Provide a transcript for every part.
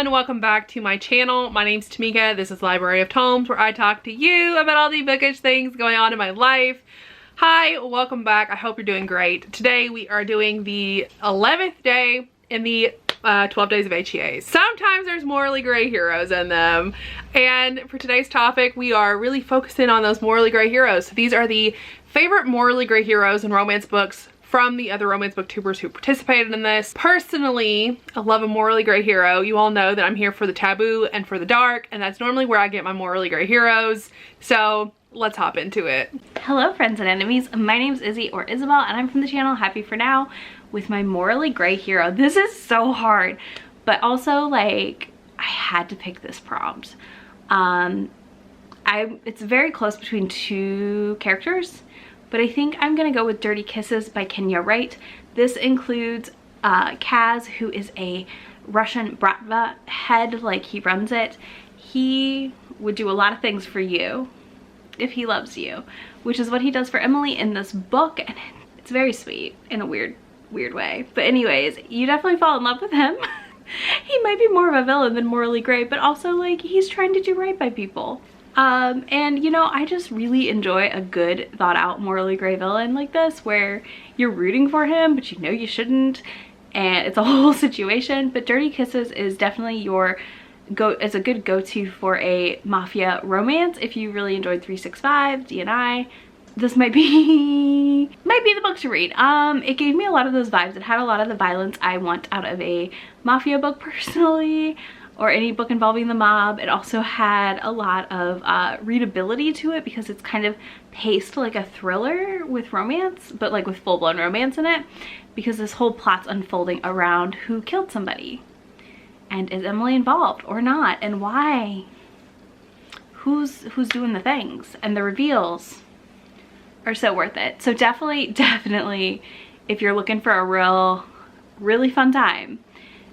everyone, welcome back to my channel. My name's Tamika. This is Library of Tomes, where I talk to you about all the bookish things going on in my life. Hi, welcome back. I hope you're doing great. Today we are doing the 11th day in the 12 days of HEAs. Sometimes there's morally gray heroes in them. And for today's topic, we are really focusing on those morally gray heroes. So these are the favorite morally gray heroes in romance books from the other romance booktubers who participated in this. Personally, I love a morally gray hero. You all know that I'm here for the taboo and for the dark, and that's normally where I get my morally gray heroes. So let's hop into it. Hello friends and enemies, my name's Izzy or Isabel, and I'm from the channel Happy For Now with my morally gray hero. This is so hard, but also like I had to pick this prompt. It's very close between two characters, but I think I'm gonna go with Dirty Kisses by Kenya Wright. This includes Kaz, who is a Russian bratva head, like he runs it. He would do a lot of things for you if he loves you, which is what he does for Emily in this book, and it's very sweet in a weird way. But anyways, you definitely fall in love with him. He might be more of a villain than morally gray, but also like he's trying to do right by people. And you know, I just really enjoy a good thought out morally gray villain like this, where you're rooting for him but you know you shouldn't, and it's a whole situation. But Dirty Kisses is definitely your is a good go-to for a mafia romance if you really enjoyed 365 DNI. This might be the book to read. It gave me a lot of those vibes. It had a lot of the violence I want out of a mafia book personally, or any book involving the mob. It also had a lot of readability to it because it's kind of paced like a thriller with romance, but like with full-blown romance in it, because this whole plot's unfolding around who killed somebody. And is Emily involved or not? And why? Who's doing the things? And the reveals are so worth it. So definitely, if you're looking for a really fun time,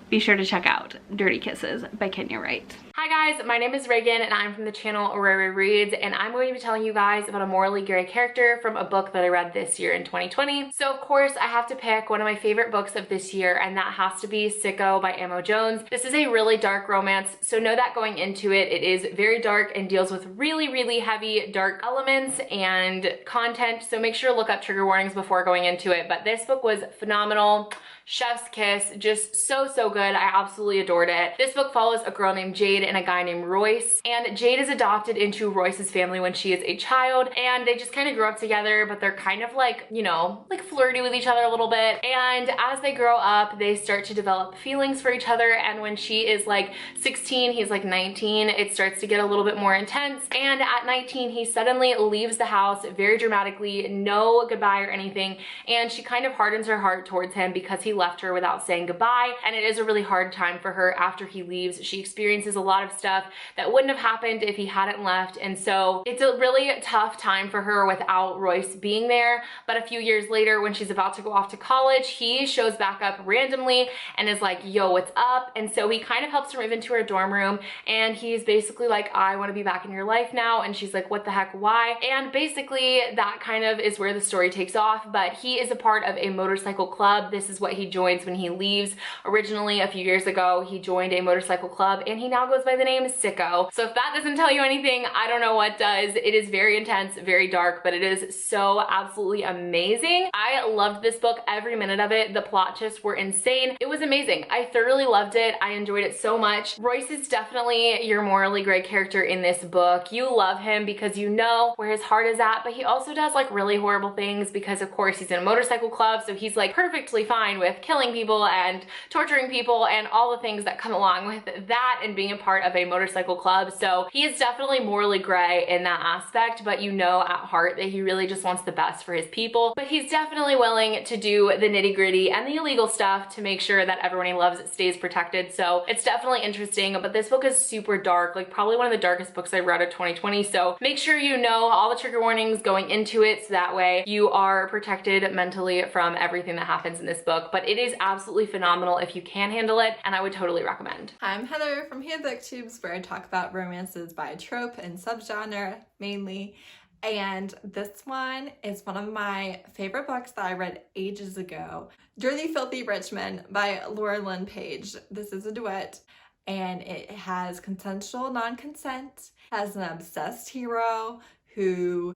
be sure to check out Dirty Kisses by Kenya Wright. Hi guys, my name is Reagan and I'm from the channel Rary Reads, and I'm going to be telling you guys about a morally gray character from a book that I read this year in 2020. So of course I have to pick one of my favorite books of this year, and that has to be Sicko by Amo Jones. This is a really dark romance, so know that going into it. It is very dark and deals with really heavy dark elements and content, so make sure to look up trigger warnings before going into it. But this book was phenomenal. Chef's kiss, just so good. I absolutely adored it. This book follows a girl named Jade and a guy named Royce, and Jade is adopted into Royce's family when she is a child, and they just kind of grow up together, but they're kind of like, you know, like flirty with each other a little bit. And as they grow up, they start to develop feelings for each other, and when she is like 16, he's like 19, it starts to get a little bit more intense. And at 19, he suddenly leaves the house very dramatically, no goodbye or anything, and she kind of hardens her heart towards him because he left her without saying goodbye. And it is a really hard time for her after he leaves. She experiences a lot of stuff that wouldn't have happened if he hadn't left, and so it's a really tough time for her without Royce being there. But a few years later, when she's about to go off to college, he shows back up randomly and is like, yo, what's up? And so he kind of helps her move into her dorm room, and he's basically like, I want to be back in your life now. And she's like, what the heck, why? And basically that kind of is where the story takes off. But he is a part of a motorcycle club. This is what he joins when he leaves. Originally, a few years ago, he joined a motorcycle club, and he now goes by the name Sicko. So if that doesn't tell you anything, I don't know what does. It is very intense, very dark, but it is so absolutely amazing. I loved this book, every minute of it. The plot twists were insane. It was amazing. I thoroughly loved it. I enjoyed it so much. Royce is definitely your morally gray character in this book. You love him because you know where his heart is at, but he also does like really horrible things because of course he's in a motorcycle club, so he's like perfectly fine with killing people and torturing people and all the things that come along with that and being a part of a motorcycle club. So he is definitely morally gray in that aspect, but you know at heart that he really just wants the best for his people. But he's definitely willing to do the nitty-gritty and the illegal stuff to make sure that everyone he loves stays protected. So it's definitely interesting, but this book is super dark, like probably one of the darkest books I read of 2020. So make sure you know all the trigger warnings going into it, so that way you are protected mentally from everything that happens in this book. But it is absolutely phenomenal if you can handle it, and I would totally recommend. I'm Heather from Hiya Booktubers, where I talk about romances by trope and subgenre mainly. And this one is one of my favorite books that I read ages ago. Dirty Filthy Rich Men by Laura Lynn Page. This is a duet. and it has consensual non-consent, has an obsessed hero who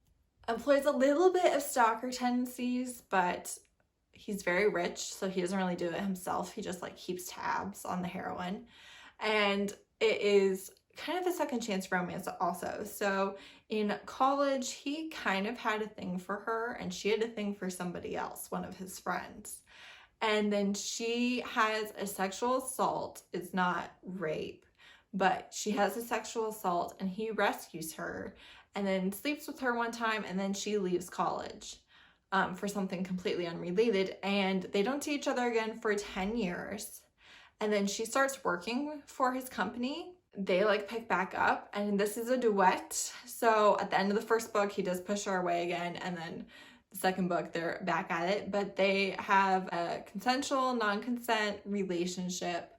employs a little bit of stalker tendencies, but he's very rich, so he doesn't really do it himself. He just like keeps tabs on the heroine. And it is kind of a second chance romance also. So in college, he kind of had a thing for her, and she had a thing for somebody else, one of his friends. And then she has a sexual assault. It's not rape, but she has a sexual assault, and he rescues her and then sleeps with her one time, and then she leaves college for something completely unrelated, and they don't see each other again for 10 years. And then she starts working for his company. They like pick back up, and this is a duet. So at the end of the first book, he does push her away again, and then the second book, they're back at it. But they have a consensual, non-consent relationship,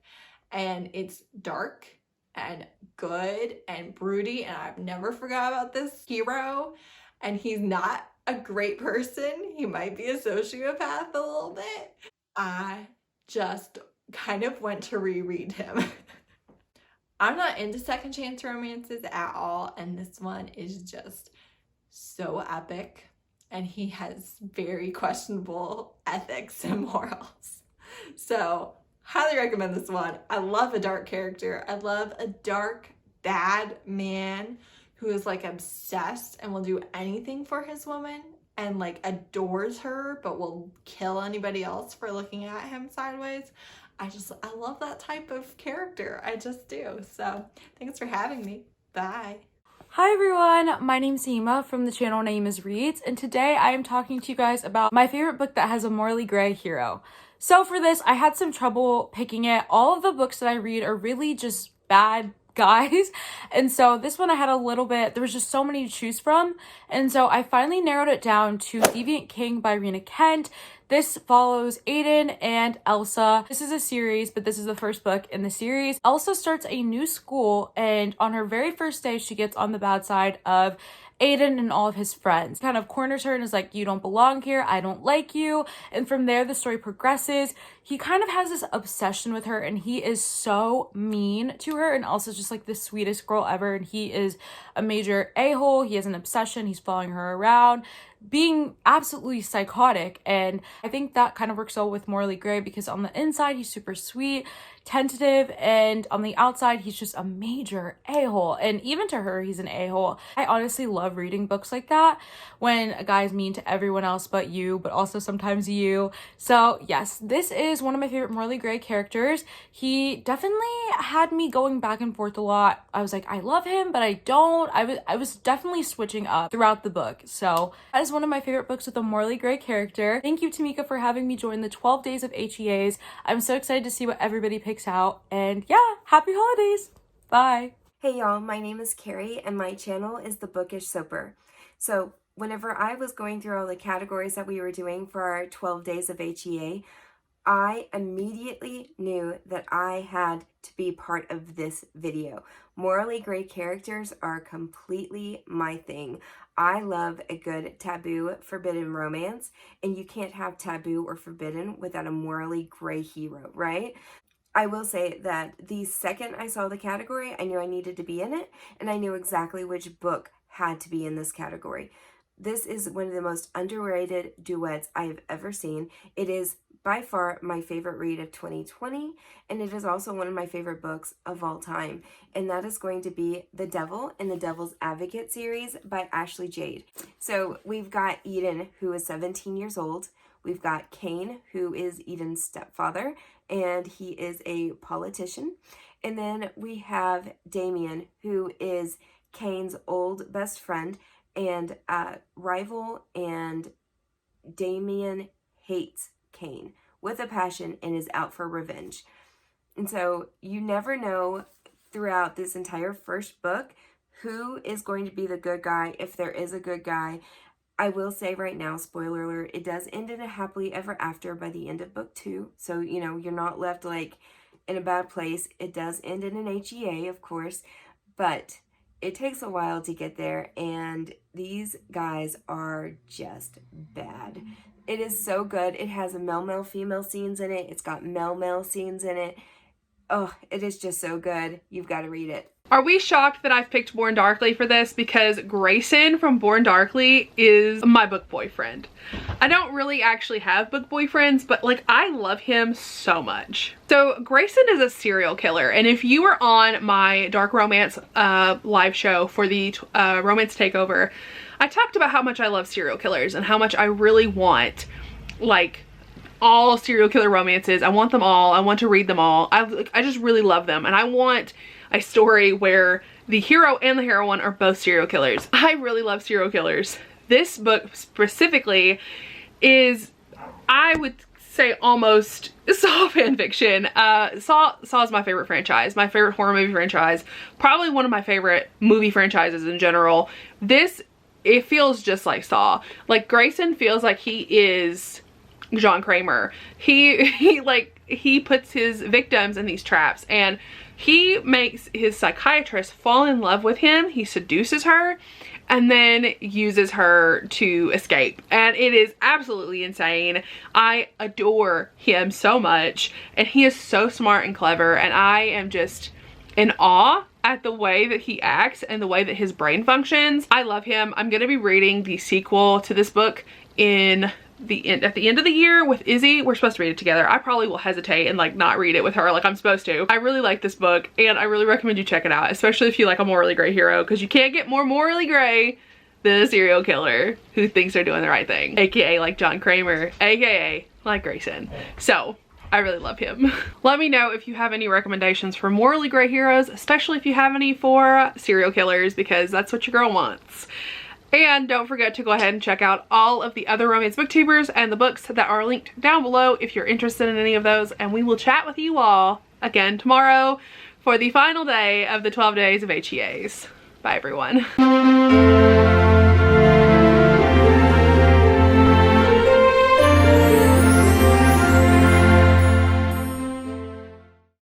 and it's dark and good and broody, and I've never forgot about this hero. And he's not a great person. He might be a sociopath a little bit. I just kind of went to reread him. I'm not into second chance romances at all, and this one is just so epic, and he has very questionable ethics and morals. So highly recommend this one. I love a dark character. I love a dark, bad man who is like obsessed and will do anything for his woman and like adores her, but will kill anybody else for looking at him sideways. I love that type of character. I just do. So thanks for having me. Bye. Hi everyone, my name's Hiya from the channel Name is Reads, and today I am talking to you guys about my favorite book that has a morally gray hero. So for this, I had some trouble picking it. All of the books that I read are really just bad guys, and so this one I had a little bit, there was just so many to choose from, and so I finally narrowed it down to Deviant King by Rena Kent. This follows Aiden and Elsa. This is a series, but this is the first book in the series. Elsa starts a new school, and on her very first day, she gets on the bad side of Aiden and all of his friends. Kind of corners her and is like, you don't belong here, I don't like you. And from there, the story progresses. He kind of has this obsession with her, and he is so mean to her, and Elsa's just like the sweetest girl ever, and he is a major a-hole. He has an obsession. He's following her around, being absolutely psychotic, and I think that kind of works well with Morally Gray because on the inside he's super sweet, tentative, and on the outside he's just a major a-hole, and even to her he's an a-hole. I honestly love reading books like that when a guy's mean to everyone else but you, but also sometimes you. So yes, this is one of my favorite Morally Gray characters. He definitely had me going back and forth a lot. I was like, I love him, but I don't. I was definitely switching up throughout the book. So that is one of my favorite books with a Morally Gray character. Thank you, Tamika, for having me join the 12 days of HEAs. I'm so excited to see what everybody picks out. And yeah, happy holidays. Bye. Hey y'all, my name is Carrie and my channel is The Bookish Soaper. So whenever I was going through all the categories that we were doing for our 12 days of HEA, I immediately knew that I had to be part of this video. Morally gray characters are completely my thing. I love a good taboo, forbidden romance, and you can't have taboo or forbidden without a morally gray hero, right? I will say that the second I saw the category, I knew I needed to be in it, and I knew exactly which book had to be in this category. This is one of the most underrated duets I have ever seen. It is by far my favorite read of 2020, and it is also one of my favorite books of all time, and that is going to be The Devil and the Devil's Advocate series by Ashley Jade. So we've got Eden, who is 17 years old. We've got Cain, who is Eden's stepfather, and he is a politician. And then we have Damien, who is Cain's old best friend and rival, and Damien hates Cain with a passion and is out for revenge. And so you never know throughout this entire first book who is going to be the good guy, if there is a good guy. I will say right now, spoiler alert, it does end in a happily ever after by the end of book 2. So, you know, you're not left like in a bad place. It does end in an HEA, of course, but it takes a while to get there, and these guys are just bad. It is so good. It has a male-male female scenes in it. It's got male-male scenes in it. Oh, it is just so good. You've got to read it. Are we shocked that I've picked Born Darkly for this? Because Grayson from Born Darkly is my book boyfriend. I don't really actually have book boyfriends, but like I love him so much. So Grayson is a serial killer, and if you were on my dark romance live show for the romance takeover, I talked about how much I love serial killers and how much I really want like all serial killer romances. I want them all. I want to read them all. I just really love them, and I want a story where the hero and the heroine are both serial killers. I really love serial killers. This book specifically is, I would say, almost Saw fanfiction. Saw is my favorite franchise, my favorite horror movie franchise, probably one of my favorite movie franchises in general. This, it feels just like Saw. Like Grayson feels like he is John Kramer. He puts his victims in these traps, and he makes his psychiatrist fall in love with him. He seduces her and then uses her to escape. And it is absolutely insane. I adore him so much, and he is so smart and clever, and I am just in awe at the way that he acts and the way that his brain functions. I love him. I'm gonna be reading the sequel to this book at the end of the year with Izzy. We're supposed to read it together. I probably will hesitate and like not read it with her like I'm supposed to. I really like this book, and I really recommend you check it out, especially if you like a morally gray hero, because you can't get more morally gray than a serial killer who thinks they're doing the right thing, aka like John Kramer, aka like Grayson. So I really love him. Let me know if you have any recommendations for morally gray heroes, especially if you have any for serial killers, because that's what your girl wants. And don't forget to go ahead and check out all of the other romance booktubers and the books that are linked down below if you're interested in any of those. And we will chat with you all again tomorrow for the final day of the 12 days of HEAs. Bye everyone.